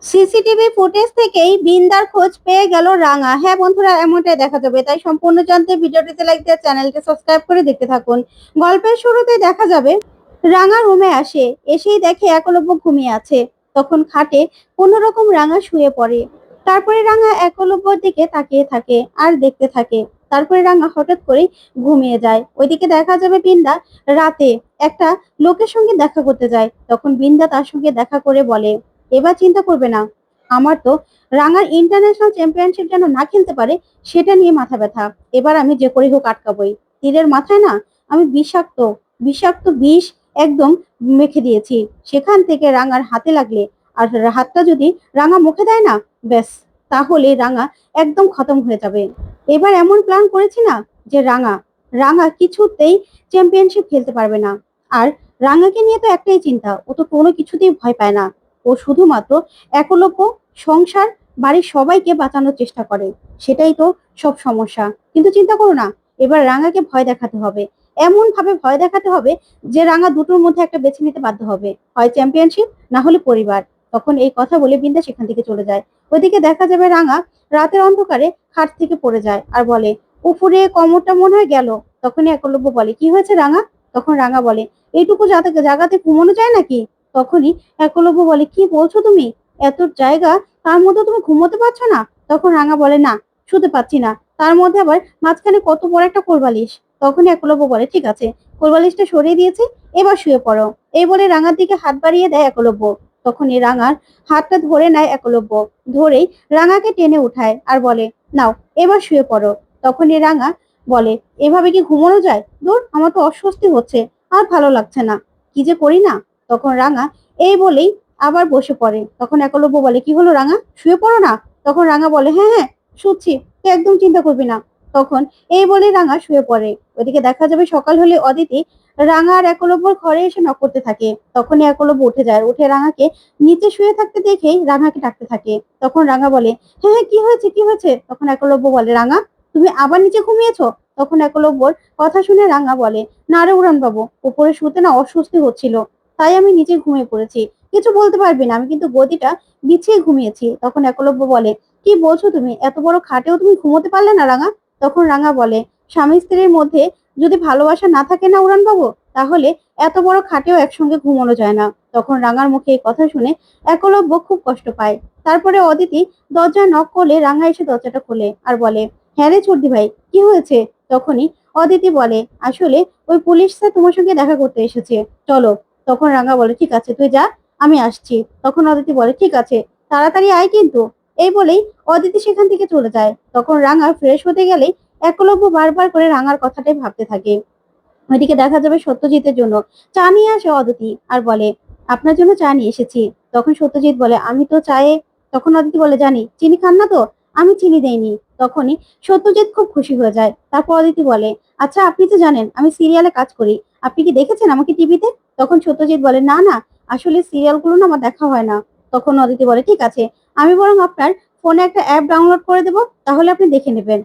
CCTV footage থেকেই বিন্দার খোঁজ পেয়ে গেল রাঙা। হ্যাঁ বন্ধুরা, এমনটাই দেখা যাবে, তাই সম্পূর্ণ জানতে ভিডিওটিতে লাইক দিয়ে চ্যানেলটি সাবস্ক্রাইব করে দেখতে থাকুন। গল্পের শুরুতেই দেখা যাবে রাঙা রুমে আসে, এসেই দেখে একলব্য ঘুমিয়ে আছে। তখন খাটে কোনো রকম রাঙা শুয়ে পড়ে। তারপরে রাঙা একলব্যর দিকে তাকিয়ে থাকে আর দেখতে থাকে। তারপরে রাঙা হঠাৎ করে ঘুমিয়ে যায়। ওইদিকে দেখা যাবে বিন্দা রাতে একটা লোকের সঙ্গে দেখা করতে যায়। তখন বিন্দা তার সঙ্গে দেখা করে বলে, এবার চিন্তা করবে না, আমার তো রাঙার ইন্টারন্যাশনাল চ্যাম্পিয়নশিপ যেন না খেলতে পারে সেটা নিয়ে মাথা ব্যথা। এবার আমি যে করে হোক আটকাবই। তীরের মাথায় না আমি বিষাক্ত বিষাক্ত বিষ একদম মেখে দিয়েছি। সেখান থেকে রাঙার হাতে লাগলে আর হাতটা যদি রাঙা মুখে দেয় না, ব্যাস, তাহলে রাঙা একদম খতম হয়ে যাবে। এবার এমন প্ল্যান করেছি না যে রাঙা রাঙা কিছুতেই চ্যাম্পিয়নশিপ খেলতে পারবে না। আর রাঙাকে নিয়ে তো একটাই চিন্তা, ও তো কোনো কিছুতেই ভয় পায় না। ও শুধুমাত্র একলব্য, সংসার, বাড়ির সবাইকে বাঁচানোর চেষ্টা করে। সেটাই তো সব সমস্যা। কিন্তু চিন্তা করো না, এবার রাঙাকে ভয় দেখাতে হবে। এমন ভাবে ভয় দেখাতে হবে যে রাঙা দুটোর মধ্যে একটা বেছে নিতে বাধ্য হবে, হয় চ্যাম্পিয়নশিপ না হলে পরিবার। তখন এই কথা বলে বিন্দা সেখান থেকে চলে যায়। ওইদিকে দেখা যাবে রাঙা রাতের অন্ধকারে খাট থেকে পড়ে যায় আর বলে, উপরে কোমরটা মনে হয় গেল। তখনই একলব্য বলে, কি হয়েছে রাঙা? তখন রাঙা বলে, এইটুকু জায়গাতে ঘুমানো যায় নাকি? তখনই একলব্য বলে, কি বলছো তুমি? এত জায়গা, তার মধ্যে তুমি ঘুমোতে পারছো না? তখন রাঙা বলে, না, শুতে পাচ্ছি না, তার মধ্যে আবার মাঝখানে কত বড় একটা কোলবালিশ। তখনই একলব্য বলে, ঠিক আছে, কোলবালিশটা সরিয়ে দিয়েছি, এবার শুয়ে পড়ো। এই বলে রাঙার দিকে হাত বাড়িয়ে দেয় একলব্য। তখনই রাঙার হাতটা ধরে নেয় একলব্য। ধরেই রাঙাকে টেনে উঠায় আর বলে, নাও, এবার শুয়ে পড়ো। তখনই রাঙা বলে, এভাবে কি ঘুমানো যায়? দূর, আমার তো অস্বস্তি হচ্ছে, আর ভালো লাগছে না, কি যে করি না। তখন রাঙা এই বলেই আবার বসে পড়ে। তখন একলব্য বলে, কি হলো রাঙা, শুয়ে পড়ো না? তখন রাঙা বলে, হ্যাঁ হ্যাঁ, শুচ্ছি, তুই একদম চিন্তা করবি না। তখন এই বলে রাঙা শুয়ে পড়ে। ওইদিকে দেখা যাবে সকাল হলে অদিতি রাঙা আর একলব্যর ঘরে এসে নক করতে থাকে। তখনই একলব্য উঠে যায়, উঠে রাঙাকে নিচে শুয়ে থাকতে দেখেই রাঙাকে ডাকতে থাকে। তখন রাঙা বলে, হ্যাঁ হ্যাঁ, কি হয়েছে কি হয়েছে? তখন একলব্য বলে, রাঙা, তুমি আবার নিচে ঘুমিয়েছো? তখন একলব্যর কথা শুনে রাঙা বলে, না রে উড়ান বাবু, উপরে শুতে না অস্বস্তি হচ্ছিল, তাই আমি নিচে ঘুমিয়ে পড়েছি। কিছু বলতে পারবি না, আমি কিন্তু গদিটা বিছিয়ে ঘুমিয়েছি। তখন একলব্য বলে, কি বলছো তুমি? এত বড় খাটেও তুমি ঘুমোতে পারলে না রাঙা? তখন রাঙা বলে, স্বামী স্ত্রীর মধ্যে যদি ভালোবাসা না থাকে না উড়ান বাবু, তাহলে এত বড় খাটেও একসঙ্গে ঘুমানো যায় না। তখন রাঙার মুখে এই কথা শুনে একলব্য খুব কষ্ট পায়। তারপরে অদিতি দরজা নক করলে রাঙা এসে দরজাটা খোলে আর বলে, হ্যাঁ রে চর্দি ভাই, কি হয়েছে? তখনই অদিতি বলে, আসলে ওই পুলিশ স্যার তোমার সঙ্গে দেখা করতে এসেছে, চলো। তখন রাঙা বলে, ঠিক আছে, তুই যা, আমি আসছি। তখন অদিতি বলে, ঠিক আছে, তাড়াতাড়ি আয় কিন্তু। এই বলেই অদিতি সেখান থেকে চলে যায়। তখন রাঙা ফ্রেশ হতে গেলেই একলব্য বারবার করে রাঙার কথাটাই ভাবতে থাকে। ওইদিকে দেখা যাবে সত্যজিতের জন্য চা নিয়ে আসে অদিতি আর বলে, আপনার জন্য চা নিয়ে এসেছি। তখন সত্যজিৎ বলে, আমি তো চায়ে। তখন অদিতি বলে, জানি, চিনি খান না তো, আমি চিনি দেইনি। তখনই সত্যজিৎ খুব খুশি হয়ে যায়। তারপর অদিতি বলে, আচ্ছা, আপনি তো জানেন আমি সিরিয়ালে কাজ করি, আপনি কি দেখেছেন আমাকে টিভিতে? তখন সত্যজিৎ বলে, না না, আসলে সিরিয়ালগুলো না আমার দেখা হয় না। তখন অদিতি বলে, ঠিক আছে, আমি বরং আপনার ফোনে একটা অ্যাপ ডাউনলোড করে দেবো, তাহলে আপনি দেখে নেবেন।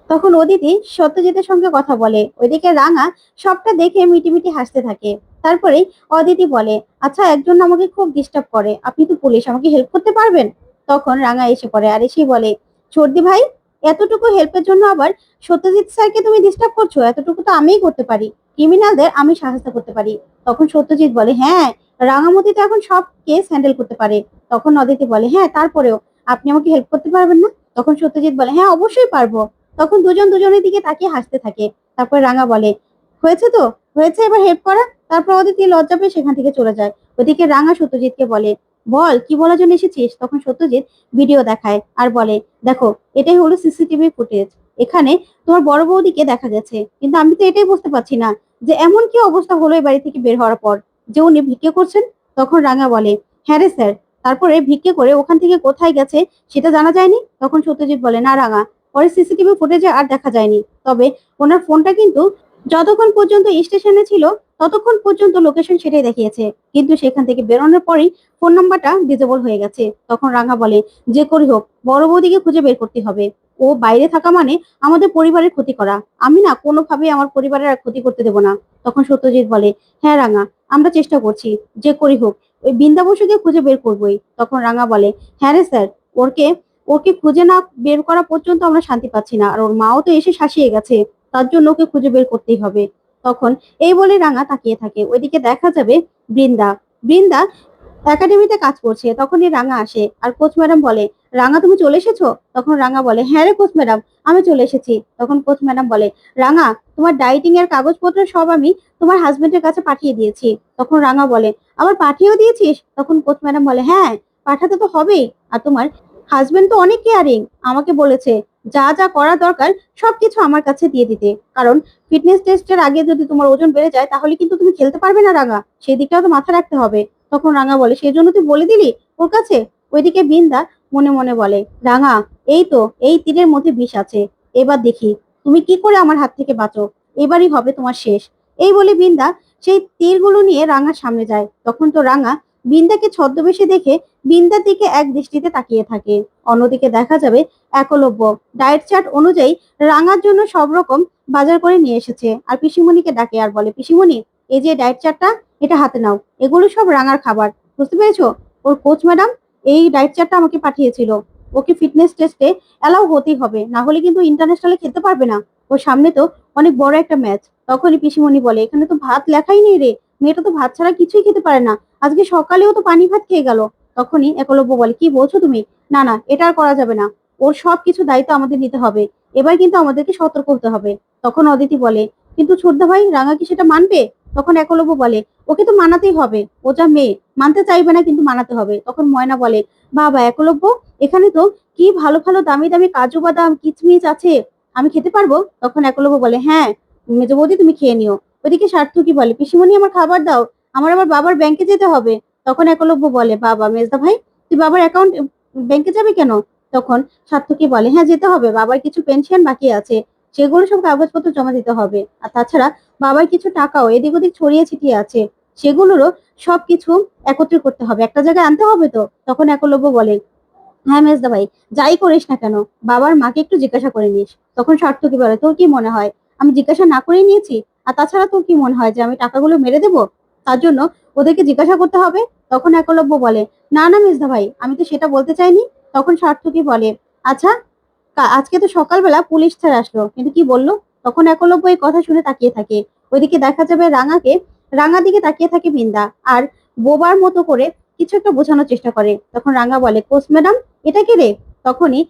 তখন অদিতি সত্যজিতের সঙ্গে কথা বলে। ওইদিকে রাঙা সবটা দেখে মিটিমিটি হাসতে থাকে। তারপরেই অদিতি বলে, আচ্ছা, একজন আমাকে খুব ডিস্টার্ব করে, আপনি তো পুলিশ, আমাকে হেল্প করতে পারবেন? তখন রাঙা এসে পড়ে আর এসেই বলে, চর্দি ভাই, এতটুকু হেল্পের জন্য আবার সত্যজিৎ স্যারকে তুমি ডিস্টার্ব করছো? এতটুকু তো আমিই করতে পারি, ক্রিমিনালদের আমি সাহায্য করতে পারি। তখন সত্যজিৎ বলে, হ্যাঁ, রাঙামতি তো এখন সব কেস হ্যান্ডেল করতে পারে। তখন অদিতি বলে, হ্যাঁ, তারপরেও আপনি আমাকে হেল্প করতে পারবেন না? তখন সত্যজিৎ বলে, হ্যাঁ, অবশ্যই পারবো। তখন দুজন দুজনের দিকে তাকিয়ে হাসতে থাকে। তারপর রাঙা বলে, হয়েছে তো, হয়েছে, এবার হেল্প করা। তারপর অদিতি লজ্জা পেয়ে সেখান থেকে চলে যায়। ওদিকে রাঙা সত্যজিৎকে বলে, বল, কি বলার জন্য এসেছিস? তখন সত্যজিৎ ভিডিও দেখায় আর বলে, দেখো, এটাই হলো সিসিটিভি ফুটেজ। এখানে তোমার বড় বৌদিকে দেখা গেছে, কিন্তু আমি তো এটাই বুঝতে পারছি না যে এমন কি অবস্থা হলো এই বাড়ি থেকে বের হওয়ার পর যে উনি ভিক্ষে করছেন। তখন রাঙা বলে, হ্যাঁ রে স্যার, তারপরে ভিক্ষে করে ওখান থেকে কোথায় গেছে সেটা জানা যায়নি? তখন সত্যজিৎ বলে, না রাঙা, পরে সিসিটিভি ফুটেজে আর দেখা যায়নি, তবে ওনার ফোনটা কিন্তু যতক্ষণ পর্যন্ত স্টেশনে ছিল ততক্ষণ পর্যন্ত লোকেশন সেটাই দেখিয়েছে, কিন্তু সেখান থেকে বেরোনোর পরেই ফোন নাম্বারটা ডিজেবল হয়ে গেছে। তখন রাঙা বলে, যে করি হোক বড় বৌদিকে খুঁজে বের করতে হবে। ও বাইরে থাকা মানে আমাদের পরিবারের ক্ষতি করা, আমি না কোনোভাবেই আমার পরিবারের আর ক্ষতি করতে দেবো না। তখন সত্যজিৎ বলে, হ্যাঁ রাঙা, আমরা চেষ্টা করছি, যে করি হোক ওই বিন্দা বসুকে খুঁজে বের করবোই। তখন রাঙা বলে, হ্যাঁ রে স্যার, ওকে ওকে খুঁজে না বের করা পর্যন্ত আমরা শান্তি পাচ্ছি না, আর ওর মাও তো এসে শাসিয়ে গেছে, তার জন্য ওকে খুঁজে বের করতেই হবে। তখন এই বলে রাঙা তাকিয়ে থাকে। ওইদিকে দেখা যাবে বৃন্দা বৃন্দা একাডেমিতে কাজ করছে। তখনই রাঙা আসে আর কোচ ম্যাডাম বলে, রাঙা তুমি চলে এসেছো? তখন রাঙা বলে, হ্যাঁ রে কোচ ম্যাডাম, আমি চলে এসেছি। তখন কোচ ম্যাডাম বলে, রাঙা, তোমার ডাইটিং এর কাগজপত্র সব আমি তোমার হাজবেন্ডের কাছে পাঠিয়ে দিয়েছি। তখন রাঙা বলে, আবার পাঠিয়েও দিয়েছিস? তখন কোচ ম্যাডাম বলে, হ্যাঁ, পাঠাতে তো হবেই, আর তোমার হাজবেন্ড তো অনেক কেয়ারিং, আমাকে বলেছে যা যা করা দরকার সবকিছু আমার কাছে দিয়ে দিতে, কারণ ফিটনেস টেস্টের আগে যদি তোমার ওজন বেড়ে যায় তাহলে কিন্তু তুমি খেলতে পারবে না রাঙা, সেই দিকটাও তো মাথায় রাখতে হবে। তখন রাঙা বলে, সেই জন্য তুই বলে দিলি ওর কাছে? ওইদিকে বিন্দা মনে মনে বলে, রাঙা, এই তো এই তীরের মধ্যে বিষ আছে, এবার দেখি তুমি কি করে আমার হাত থেকে বাঁচো, এবারই হবে তোমার শেষ। এই বলে বিন্দা সেই তীরগুলো নিয়ে রাঙার সামনে যায়। তখন তো রাঙা বিন্দাকে ছদ্মবেশে দেখে বিন্দার দিকে এক দৃষ্টিতে তাকিয়ে থাকে। অন্যদিকে দেখা যাবে একলব্য ডায়েট চার্ট অনুযায়ী রাঙার জন্য সব রকম বাজার করে নিয়ে এসেছে, আর পিসিমণিকে ডাকে আর বলে, পিসিমণি, এই যে ডায়েট চার্টটা, এটা হাতে নাও, এগুলো সব রাঙার খাবার, বুঝতে পেরেছো? ওর কোচ ম্যাডাম এই ডায়েট চার্টটা আমাকে পাঠিয়েছিল, ওকে ফিটনেস টেস্টে অ্যালাউ হতেই হবে, না হলে কিন্তু ইন্টারন্যাশনালে খেলতে পারবে না, ওর সামনে তো অনেক বড় একটা ম্যাচ। তখনই পিসিমণি বলে, এখানে তো ভাত লেখাই নেই রে, মেয়েটা তো ভাত ছাড়া কিছুই খেতে পারে না, আজকে সকালেও তো পানি ভাত খেয়ে গেল। তখনই একলব্য বলে, কি বলছো তুমি? না না, এটা আর করা যাবে না, ওর সব কিছু দায়িত্ব আমাদের নিতে হবে, এবার কিন্তু আমাদেরকে সতর্ক হতে হবে। তখন অদিতি বলে, কিন্তু ছোটদা ভাই, রাঙা কি সেটা মানবে? তখন একলব্য বলে, ওকে তো মানাতেই হবে, ও যা মেয়ে, মানতে চাইবে না কিন্তু মানাতে হবে। তখন ময়না বলে, বাবা একলব্য, এখানে তো কি ভালো ভালো দামি দামি কাজু বাদাম কিচমিচ আছে, আমি খেতে পারবো? তখন একলব্য বলে, হ্যাঁ মেজো বৌদি, তুমি খেয়ে নিও। ওইদিকে সার্থকী বলে, পিসিমণি আমার খাবার দাও, আমার আবার বাবার ব্যাংকে যেতে হবে। তখন একলব্য বলে, বাবা মেজদা ভাই, তুই বাবার অ্যাকাউন্ট ব্যাংকে যাবে কেন? তখন সার্থকী বলে, হ্যাঁ যেতে হবে, বাবার কিছু পেনশন বাকি আছে, সেগুলো সব কাগজপত্র জমা দিতে হবে, আর তাছাড়া বাবার কিছু টাকাও এদিক ওদিক ছড়িয়ে ছিটিয়ে আছে, সেগুলোরও সবকিছু একত্রিত করতে হবে, একটা জায়গায় আনতে হবে তো। তখন একলব্য বলে, হ্যাঁ মেজদা ভাই, যাই করিস না কেন বাবার মাকে একটু জিজ্ঞাসা করে নিস। তখন সার্থকী বলে, তোর কি মনে হয় আমি জিজ্ঞাসা না করেই নিয়েছি? আর তাছাড়া তোর কি মনে হয় যে আমি টাকাগুলো মেরে দেবো, তার জন্য ওদেরকে জিজ্ঞাসা করতে হবে? তখন একলব্য বলে, না না মেজদা ভাই, আমি তো সেটা বলতে চাইনি। তখন সার্থকী বলে, আচ্ছা, আজকে তো সকালবেলা পুলিশ স্যার আসলো, কিন্তু কি বললো? তখন একলব্য এই কথা শুনে তাকিয়ে থাকে। ওইদিকে দেখা যাবে রাঙার দিকে তাকিয়ে থাকে বিন্দা, আর বোবার মতো করে কিছু একটা বোঝানোর চেষ্টা করে। তখন রাঙা বলে, কোচ ম্যাডাম, এটা কি রে? তখনই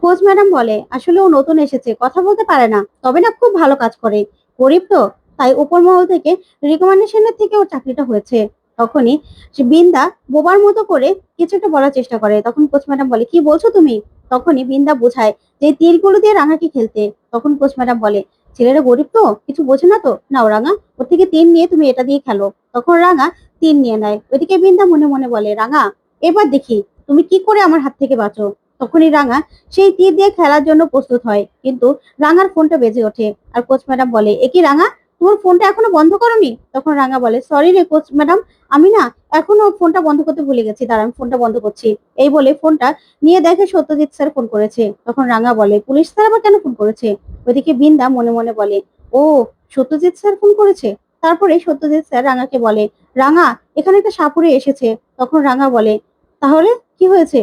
কোচ ম্যাডাম বলে, আসলে ও নতুন এসেছে, কথা বলতে পারে না, তবে না খুব ভালো কাজ করে, গরিব তো, তাই উপর মহল থেকে রিকমেন্ডেশনের থেকে ওর চাকরিটা হয়েছে। তখনই সে বিন্দা বোবার মতো করে কিছু একটা বলার চেষ্টা করে। তখন কোচ ম্যাডাম বলে, কি বলছো তুমি? তখনই বিন্দা বোঝায় যে এই তীরগুলো দিয়ে রাঙাকে খেলতে। তখন কোচ ম্যাডাম বলে, ছেলেরা গরিব তো, কিছু বোঝে না তো, নাও রাঙা, ওর থেকে তীর নিয়ে তুমি এটা দিয়ে খেলো। তখন রাঙা তীর নিয়ে নেয়। ওইদিকে বিন্দা মনে মনে বলে, রাঙা, এবার দেখি তুমি কি করে আমার হাত থেকে বাঁচো। তখনই রাঙা সেই তীর দিয়ে খেলার জন্য প্রস্তুত হয়, কিন্তু রাঙার ফোনটা বেজে ওঠে। আর কোচ ম্যাডাম বলে, এ কি রাঙা, তোমার ফোনটা এখনো বন্ধ করোনি? তখন রাঙা বলে, সরি রে কোচ ম্যাডাম, আমি না এখনো ফোনটা বন্ধ করতে ভুলে গেছি, দাঁড়া আমি ফোনটা বন্ধ করছি। এই বলে ফোনটা নিয়ে দেখে সত্যজিৎ স্যার ফোন করেছে। তখন রাঙা বলে, পুলিশ স্যার আবার কেন ফোন করেছে? ওইদিকে বিন্দা মনে মনে বলে, ও, সত্যজিৎ স্যার ফোন করেছে। তারপরে সত্যজিৎ স্যার রাঙাকে বলে, রাঙা, এখানে একটা সাপুড়ে এসেছে। তখন রাঙা বলে, তাহলে কি হয়েছে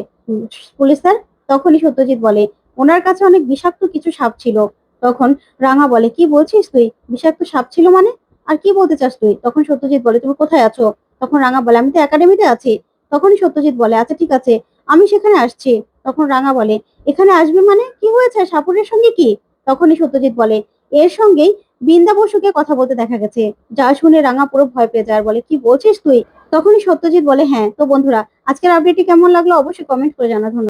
পুলিশ স্যার? তখনই সত্যজিৎ বলে, ওনার কাছে অনেক বিষাক্ত কিছু সাপ ছিল। তখন রাঙা বলে, কি বলছিস তুই, বিষাক্ত সাপ ছিল মানে? আর কি বলতে চাস তুই? তখন সত্যজিৎ বলে, তুমি কোথায় আছো? তখন রাঙা বলে, আমি তো একাডেমিতে আছি। তখনই সত্যজিৎ বলে, আচ্ছা ঠিক আছে, আমি সেখানে আসছি। তখন রাঙা বলে, এখানে আসবে মানে কি হয়েছে, সাপুরের সঙ্গে কি? তখনই সত্যজিৎ বলে, এর সঙ্গেই বিন্দা বসুকে কথা বলতে দেখা গেছে। যা শুনে রাঙা পুরো ভয় পেয়ে যায় আর বলে, কি বলছিস তুই? তখনই সত্যজিৎ বলে, হ্যাঁ তো বন্ধুরা, আজকের আপডেটটি কেমন লাগলো অবশ্যই কমেন্ট করে জানাতে।